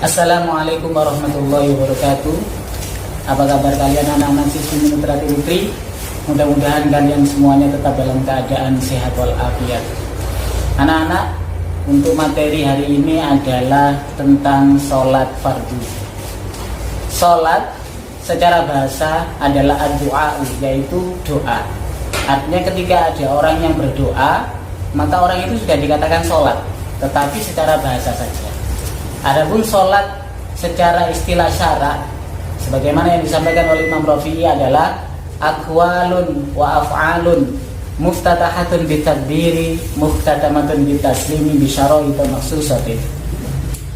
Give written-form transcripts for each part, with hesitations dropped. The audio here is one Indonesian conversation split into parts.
Assalamualaikum warahmatullahi wabarakatuh. Apa kabar kalian anak-anak siswi Nutrati Putri? Mudah-mudahan kalian semuanya tetap dalam keadaan sehat walafiat. Anak-anak, untuk materi hari ini adalah tentang sholat fardu. Sholat secara bahasa adalah ad-du'a, yaitu doa. Artinya ketika ada orang yang berdoa, maka orang itu sudah dikatakan sholat, tetapi secara bahasa saja. Adapun sholat secara istilah syara, sebagaimana yang disampaikan oleh Imam Rafi'i adalah aqwalun wa af'alun muftatahatun bitakbiri muftatamatun bitaslimi bisyara'ita maksusatin.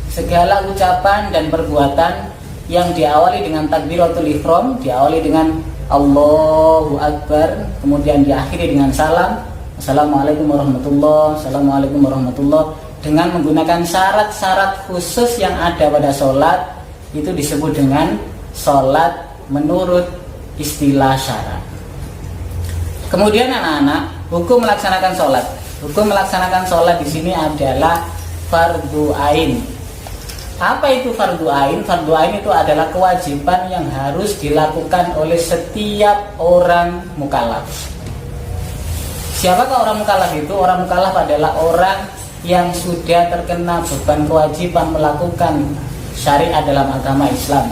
Segala ucapan dan perbuatan yang diawali dengan takbiratul ihram, diawali dengan Allahu Akbar, kemudian diakhiri dengan salam, Assalamualaikum warahmatullahi, Assalamualaikum warahmatullahi, dengan menggunakan syarat-syarat khusus yang ada pada sholat, itu disebut dengan sholat menurut istilah syara. Kemudian anak-anak, hukum melaksanakan sholat. Hukum melaksanakan sholat di sini adalah fardu ain. Apa itu fardu ain? Fardu ain itu adalah kewajiban yang harus dilakukan oleh setiap orang mukallaf. Siapakah orang mukallaf itu? Orang mukallaf adalah orang yang sudah terkena beban kewajiban melakukan syariat dalam agama Islam.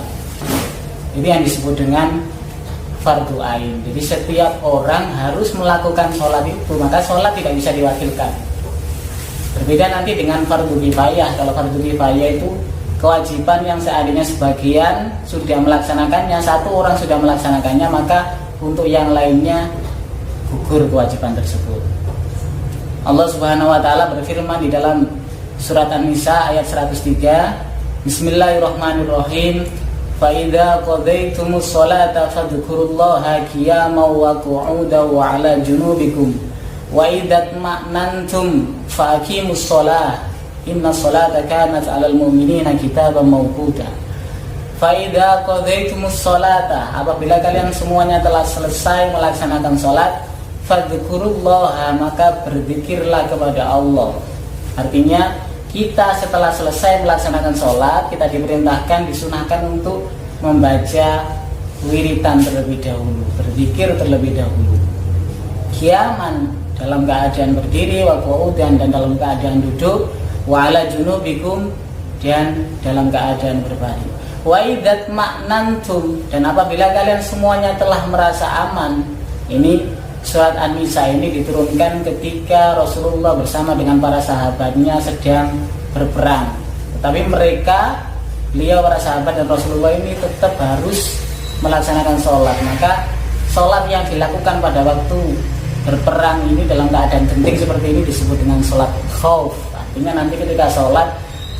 Ini yang disebut dengan fardu ain. Jadi setiap orang harus melakukan sholat itu, maka sholat tidak bisa diwakilkan. Berbeda nanti dengan fardu kifayah. Kalau fardu kifayah itu kewajiban yang seandainya sebagian sudah melaksanakannya, satu orang sudah melaksanakannya, maka untuk yang lainnya gugur kewajiban tersebut. Allah Subhanahu wa taala berfirman di dalam surat An-Nisa ayat 103, Bismillahirrahmanirrahim, fa idza qadaytumus sholata fadhkurullaha qiyaman wa qu'udan wa 'ala junubikum wa idza tma'nantum faqimus shalah innas sholata kanat 'alal mu'minina kitaban mawquta. Fa idza qadaytumus sholata, apabila kalian semuanya telah selesai melaksanakan salat, fadhkurullaha, maka berzikirlah kepada Allah. Artinya kita setelah selesai melaksanakan sholat, kita diperintahkan, disunahkan untuk membaca wiritan terlebih dahulu, berzikir terlebih dahulu. Qiyaman, dalam keadaan berdiri, wa qu'udan, dan dalam keadaan duduk, wa 'ala junubikum, dan dalam keadaan berbaring. Wa idza tma'nantum, dan apabila kalian semuanya telah merasa aman. Ini surat An-Nisa ini diturunkan ketika Rasulullah bersama dengan para sahabatnya sedang berperang. Tetapi beliau para sahabat dan Rasulullah ini tetap harus melaksanakan sholat. Maka sholat yang dilakukan pada waktu berperang ini dalam keadaan genting seperti ini disebut dengan sholat khauf. Artinya nanti ketika sholat,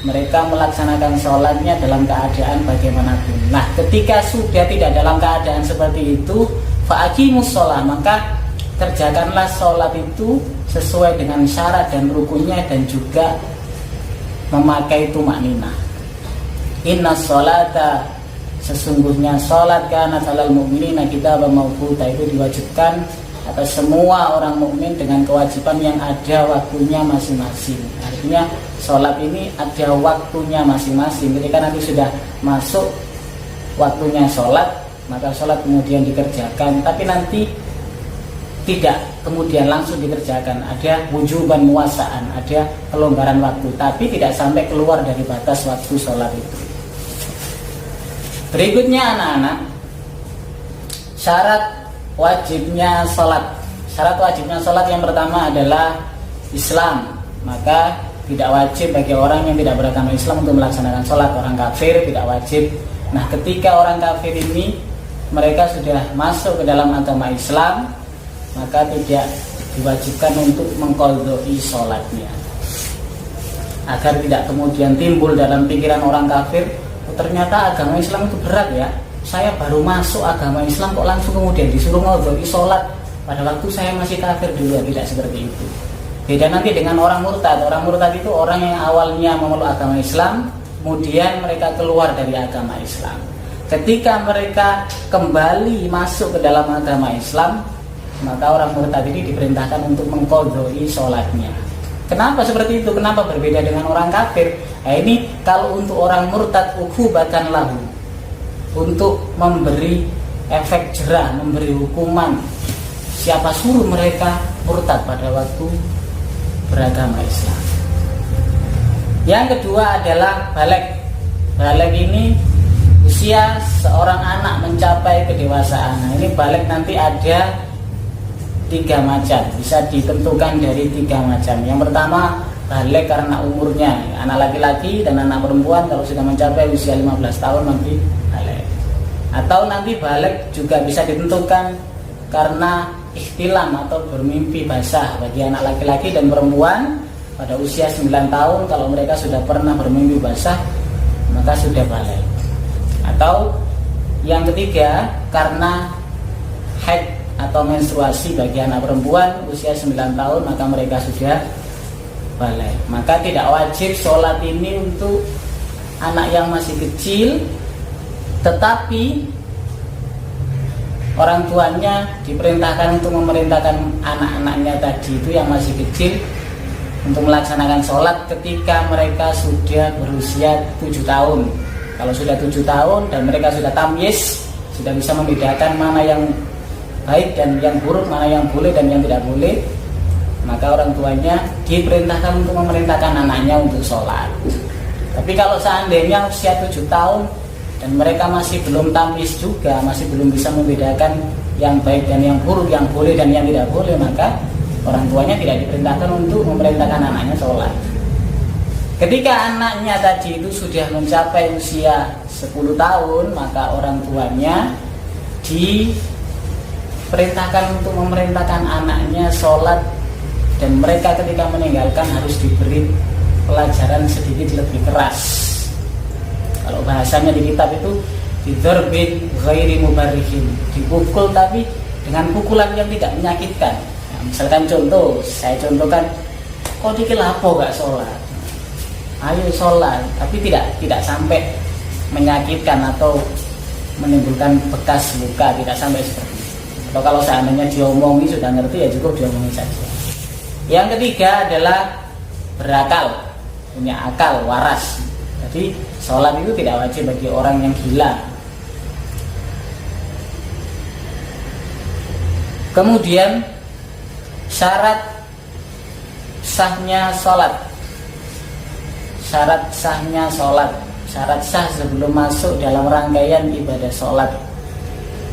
mereka melaksanakan sholatnya dalam keadaan bagaimanapun. Nah, ketika sudah tidak dalam keadaan seperti itu, fa'aqimus sholah, maka kerjakanlah sholat itu sesuai dengan syarat dan rukunnya, dan juga memakai tumakninah. Inna sholata, sesungguhnya sholat kanat 'alal mu'minina kitaban mawquta, itu diwajibkan atas semua orang mukmin dengan kewajiban yang ada waktunya masing-masing. Artinya sholat ini ada waktunya masing-masing. Ketika nanti sudah masuk waktunya sholat, maka sholat kemudian dikerjakan, tapi nanti tidak kemudian langsung dikerjakan, ada wujuban muwasaan, ada kelonggaran waktu, tapi tidak sampai keluar dari batas waktu sholat itu. Berikutnya anak-anak, syarat wajibnya sholat. Syarat wajibnya sholat yang pertama adalah Islam. Maka tidak wajib bagi orang yang tidak beragama Islam untuk melaksanakan sholat. Orang kafir tidak wajib. Nah, ketika orang kafir ini mereka sudah masuk ke dalam agama Islam, maka tidak diwajibkan untuk mengqadha'i sholatnya, agar tidak kemudian timbul dalam pikiran orang kafir, ternyata agama Islam itu berat ya, saya baru masuk agama Islam kok langsung kemudian disuruh mengqadha'i sholat, pada waktu saya masih kafir dulu. Tidak seperti itu. Beda nanti dengan orang murtad. Orang murtad itu orang yang awalnya memeluk agama Islam, kemudian mereka keluar dari agama Islam. Ketika mereka kembali masuk ke dalam agama Islam, maka orang murtad ini diperintahkan untuk mengqadha'i sholatnya. Kenapa seperti itu? Kenapa berbeda dengan orang kafir? Nah, ini kalau untuk orang murtad uqubatan lahu, untuk memberi efek jerah, memberi hukuman. Siapa suruh mereka murtad pada waktu beragama Islam. Yang kedua adalah baligh. Baligh ini usia seorang anak mencapai kedewasaan. Nah, ini baligh nanti ada 3 macam, bisa ditentukan dari 3 macam. Yang pertama, baligh karena umurnya, anak laki-laki dan anak perempuan kalau sudah mencapai usia 15 tahun nanti baligh. Atau nanti baligh juga bisa ditentukan karena ihtilam atau bermimpi basah bagi anak laki-laki dan perempuan pada usia 9 tahun. Kalau mereka sudah pernah bermimpi basah maka sudah baligh. Atau yang ketiga, karena haid atau menstruasi bagi anak perempuan usia 9 tahun maka mereka sudah baligh. Maka tidak wajib sholat ini untuk anak yang masih kecil, tetapi orang tuanya diperintahkan untuk memerintahkan anak-anaknya tadi itu yang masih kecil untuk melaksanakan sholat ketika mereka sudah berusia 7 tahun. Kalau sudah 7 tahun dan mereka sudah tamyiz, sudah bisa membedakan mana yang baik dan yang buruk, mana yang boleh dan yang tidak boleh, maka orang tuanya diperintahkan untuk memerintahkan anaknya untuk sholat. Tapi kalau seandainya usia 7 tahun dan mereka masih belum tamyiz juga, masih belum bisa membedakan yang baik dan yang buruk, yang boleh dan yang tidak boleh, maka orang tuanya tidak diperintahkan untuk memerintahkan anaknya sholat. Ketika anaknya tadi itu sudah mencapai usia 10 tahun, maka orang tuanya diperintahkan untuk memerintahkan anaknya sholat, dan mereka ketika meninggalkan harus diberi pelajaran sedikit lebih keras. Kalau bahasanya di kitab itu didzarbin ghairi mubarrihin, dipukul tapi dengan pukulan yang tidak menyakitkan. Nah, misalkan contoh, saya contohkan, kok dikit lapo gak sholat? Ayo sholat, tapi tidak sampai menyakitkan atau menimbulkan bekas luka, tidak sampai seperti itu. Atau kalau seandainya diomongi sudah ngerti ya cukup diomongi saja. Yang ketiga adalah berakal, punya akal, waras. Jadi sholat itu tidak wajib bagi orang yang gila. Kemudian syarat sahnya sholat. Syarat sahnya sholat, syarat sah sebelum masuk dalam rangkaian ibadah sholat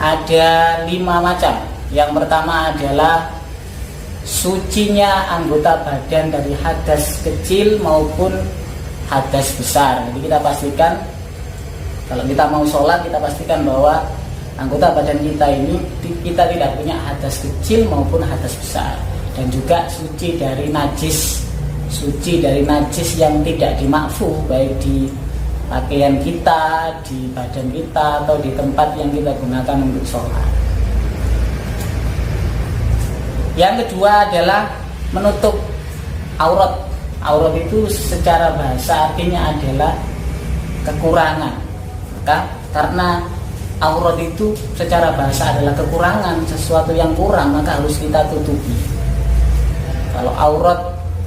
ada 5 macam. Yang pertama adalah sucinya anggota badan dari hadas kecil maupun hadas besar. Jadi kita pastikan, kalau kita mau sholat, kita pastikan bahwa anggota badan kita ini kita tidak punya hadas kecil maupun hadas besar. Dan juga suci dari najis, suci dari najis yang tidak dimakfu, baik di pakaian kita, di badan kita, atau di tempat yang kita gunakan untuk sholat. Yang kedua adalah menutup aurat. Aurat itu secara bahasa artinya adalah kekurangan. Maka karena aurat itu secara bahasa adalah kekurangan, sesuatu yang kurang, maka harus kita tutupi. Kalau aurat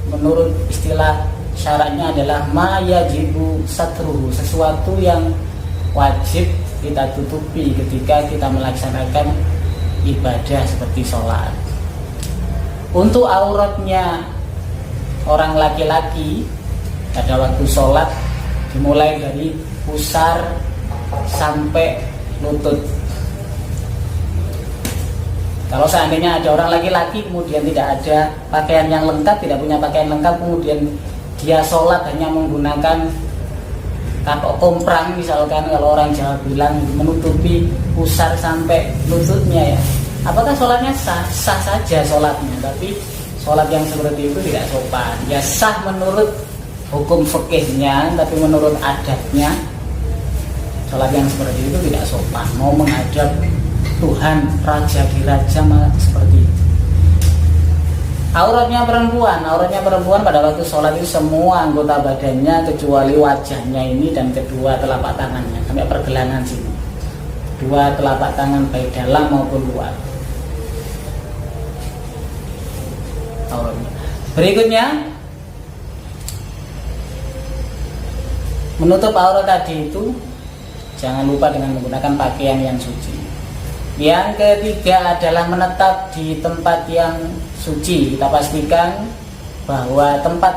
menurut istilah syaratnya adalah ma yajibu satruhu, sesuatu yang wajib kita tutupi ketika kita melaksanakan ibadah seperti sholat. Untuk auratnya orang laki-laki pada waktu sholat dimulai dari pusar sampai lutut. Kalau seandainya ada orang laki-laki kemudian tidak ada pakaian yang lengkap, tidak punya pakaian lengkap, kemudian dia sholat hanya menggunakan katok komprang misalkan, kalau orang Jawa bilang, menutupi pusar sampai lututnya, ya, apakah sholatnya sah? Sah saja sholatnya, tapi sholat yang seperti itu tidak sopan. Ya sah menurut hukum fikihnya, tapi menurut adabnya sholat yang seperti itu tidak sopan. Mau menghadap Tuhan, raja di raja seperti itu. Auratnya perempuan pada waktu sholat itu semua anggota badannya kecuali wajahnya ini dan kedua telapak tangannya sampai pergelangan sini. Dua telapak tangan baik dalam maupun luar. Auratnya. Berikutnya Menutup aurat tadi itu jangan lupa dengan menggunakan pakaian yang suci. Yang ketiga adalah menetap di tempat yang suci. Kita pastikan bahwa tempat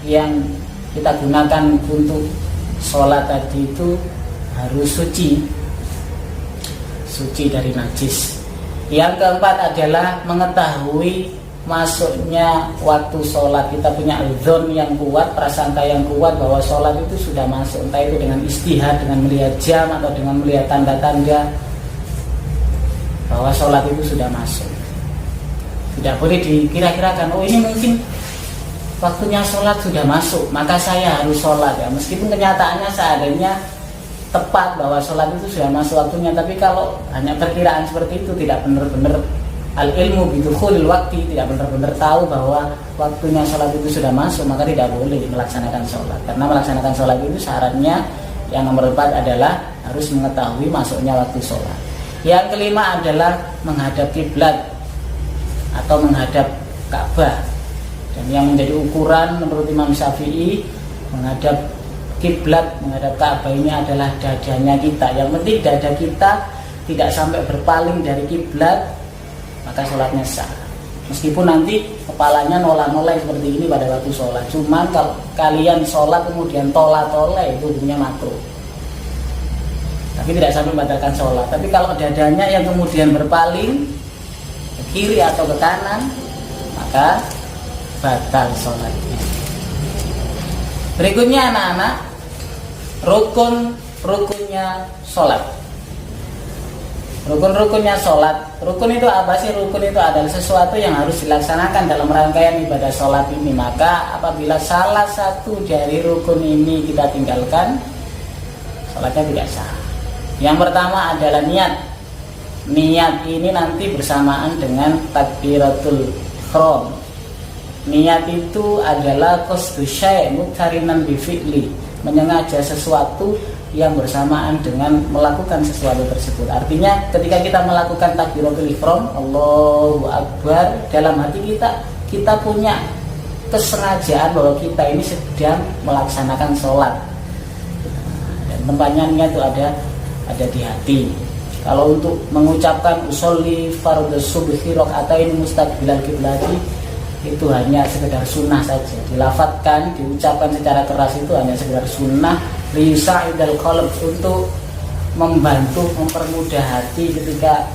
yang kita gunakan untuk sholat tadi itu harus suci dari najis. Yang keempat adalah mengetahui masuknya waktu sholat. Kita punya dzon yang kuat, prasangka yang kuat bahwa sholat itu sudah masuk, entah itu dengan istihad, dengan melihat jam atau dengan melihat tanda-tanda bahwa sholat itu sudah masuk. Tidak boleh dikira-kirakan, oh ini mungkin waktunya sholat sudah masuk, maka saya harus sholat ya. Meskipun kenyataannya seadanya tepat bahwa sholat itu sudah masuk waktunya, tapi kalau hanya perkiraan seperti itu, tidak benar-benar al-ilmu bidukhulil waktu, tidak benar-benar tahu bahwa waktunya sholat itu sudah masuk, maka tidak boleh melaksanakan sholat. Karena melaksanakan sholat itu syaratnya yang nomor 4 adalah harus mengetahui masuknya waktu sholat. Yang kelima adalah menghadap kiblat atau menghadap Ka'bah. Dan yang menjadi ukuran menurut Imam Syafi'i menghadap kiblat, menghadap Ka'bah ini adalah dadanya kita. Yang penting dada kita tidak sampai berpaling dari kiblat, maka sholatnya sah. Meskipun nanti kepalanya nolak-nolak seperti ini pada waktu sholat. Cuman kalau kalian sholat kemudian tolak-tolak, itu hukumnya makruh. Tapi tidak sampai membatalkan sholat. Tapi kalau dadanya yang kemudian berpaling ke kiri atau ke kanan, maka batal sholatnya. Berikutnya anak-anak, rukunnya sholat. Rukun-rukunnya sholat. Rukun itu apa sih? Rukun itu adalah sesuatu yang harus dilaksanakan dalam rangkaian ibadah sholat ini. Maka apabila salah satu dari rukun ini kita tinggalkan, sholatnya tidak sah. Yang pertama adalah niat. Niat ini nanti bersamaan dengan takbiratul ihram. Niat itu adalah qasdu syai' muqtarinan bi fi'li, menyengaja sesuatu yang bersamaan dengan melakukan sesuatu tersebut. Artinya ketika kita melakukan takbiratul ihram, Allahu Akbar, dalam hati kita punya kesengajaan bahwa kita ini sedang melaksanakan sholat. Dan tempatnya niat itu ada di hati. Kalau untuk mengucapkan usolli fardhu subhi rakaatain mustaqbilal qiblati, itu hanya sekedar sunnah saja. Dilafatkan, diucapkan secara keras itu hanya sekedar sunnah liyusa'idal qalb, untuk membantu, mempermudah hati ketika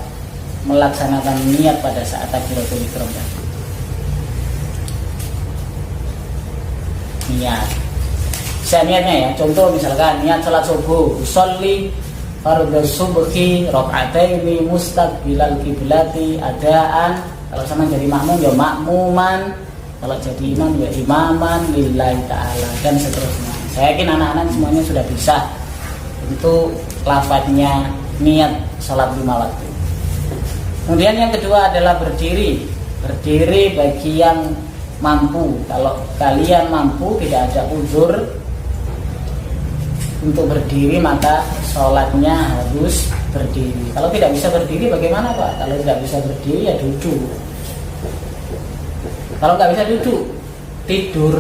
melaksanakan niat pada saat takbiratul ihram tadi. Niat. Saya niatnya ya, contoh misalkan niat salat subuh, usolli fardhu subhi raka'ataini mustaqbilal qiblati adaan. Kalau sama jadi makmum ya makmuman, kalau jadi imam ya imaman lillahi ta'ala, dan seterusnya. Saya yakin anak-anak semuanya sudah bisa untuk lafadznya niat sholat 5 waktu. Kemudian yang kedua adalah berdiri. Berdiri bagi yang mampu. Kalau kalian mampu, tidak ada uzur untuk berdiri, maka sholatnya harus berdiri. Kalau tidak bisa berdiri bagaimana Pak? Kalau tidak bisa berdiri ya duduk. Kalau nggak bisa duduk, tidur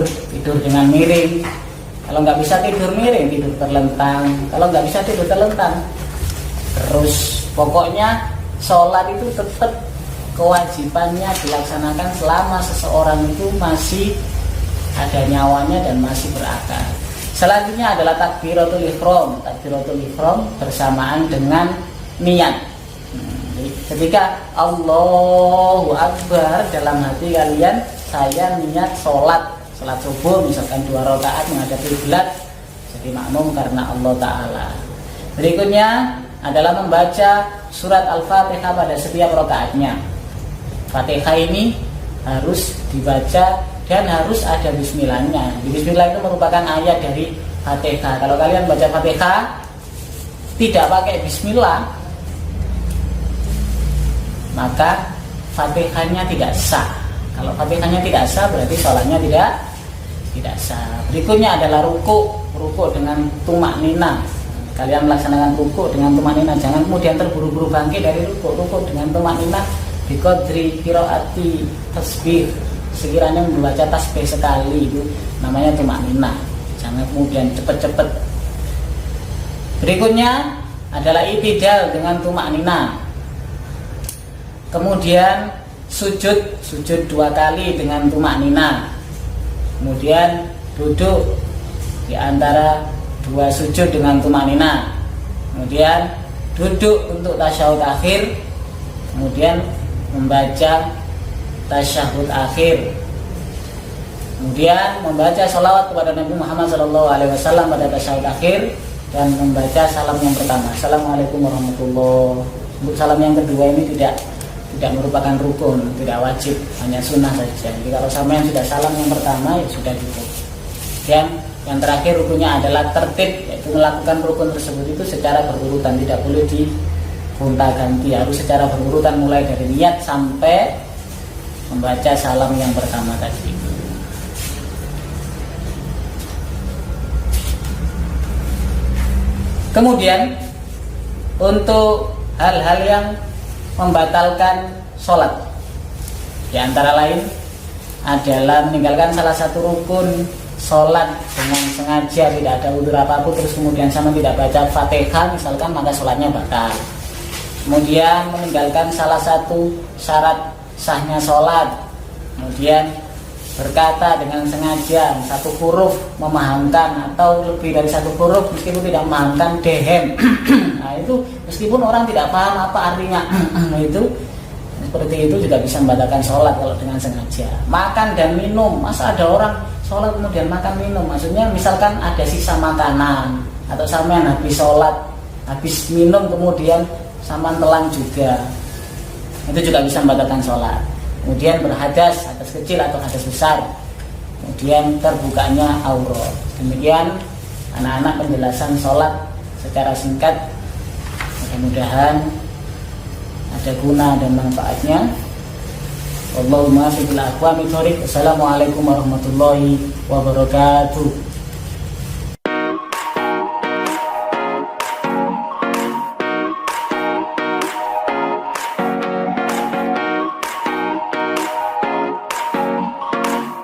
dengan miring. Kalau nggak bisa tidur miring, tidur terlentang. Kalau nggak bisa tidur terlentang, terus pokoknya sholat itu tetap kewajibannya dilaksanakan selama seseorang itu masih ada nyawanya dan masih berakal. Selanjutnya adalah takbiratul ihram. Takbiratul ihram bersamaan dengan niat. Ketika Allahu Akbar, dalam hati kalian saya niat sholat subuh misalkan 2 rakaat menghadap kiblat, jadi makmum karena Allah Ta'ala. Berikutnya adalah membaca surat Al-Fatihah pada setiap rakaatnya. Fatihah ini harus dibaca dan harus ada bismillahnya. Bismillah itu merupakan ayat dari Fatihah. Kalau kalian baca Fatihah tidak pakai bismillah, maka Fatihahnya tidak sah. Kalau Fatihahnya tidak sah, berarti sholatnya tidak sah. Berikutnya adalah ruku dengan tumak nina. Kalian melaksanakan ruku dengan tumak nina, jangan kemudian terburu-buru bangkit dari ruku dengan tumak nina biqadri qiraati tasbih, sekiranya membaca tasbih sekali, itu namanya tumak nina. Jangan kemudian cepat-cepat Berikutnya adalah i'tidal dengan tumak nina. Kemudian sujud 2 kali dengan tumak nina. Kemudian duduk di antara 2 sujud dengan tumak nina. Kemudian duduk untuk tasyahud akhir. Kemudian membaca tasyahud akhir. Kemudian membaca sholawat kepada Nabi Muhammad SAW pada tasyahud akhir dan membaca salam yang pertama, Assalamualaikum warahmatullahi wabarakatuh. Untuk salam yang kedua ini tidak merupakan rukun, tidak wajib, hanya sunnah saja. Jadi kalau sampean sudah salam yang pertama ya sudah cukup. Dan yang terakhir rukunnya adalah tertib, yaitu melakukan rukun tersebut itu secara berurutan, tidak boleh digonta-ganti, harus secara berurutan mulai dari niat sampai membaca salam yang pertama tadi. Kemudian untuk hal-hal yang membatalkan sholat, di antara lain adalah meninggalkan salah satu rukun sholat dengan sengaja, tidak ada udzur apapun, terus kemudian sama tidak baca Fatihah misalkan, maka sholatnya batal. Kemudian meninggalkan salah satu syarat sahnya sholat, kemudian berkata dengan sengaja satu huruf memahamkan atau lebih dari satu huruf meskipun tidak memahamkan dehem. Nah itu meskipun orang tidak paham apa artinya itu, seperti itu juga bisa membatalkan sholat kalau dengan sengaja. Makan dan minum, masa ada orang sholat kemudian makan minum, maksudnya misalkan ada sisa makanan atau sampean habis sholat habis minum kemudian sampean telan juga, itu juga bisa membatalkan sholat. Kemudian berhadas, hadas kecil atau hadas besar, kemudian terbukanya aurat. Demikian anak-anak penjelasan sholat secara singkat, mudah-mudahan ada guna dan manfaatnya. Wallahumma fi bil aqwami thoriq. Assalamualaikum warahmatullahi wabarakatuh.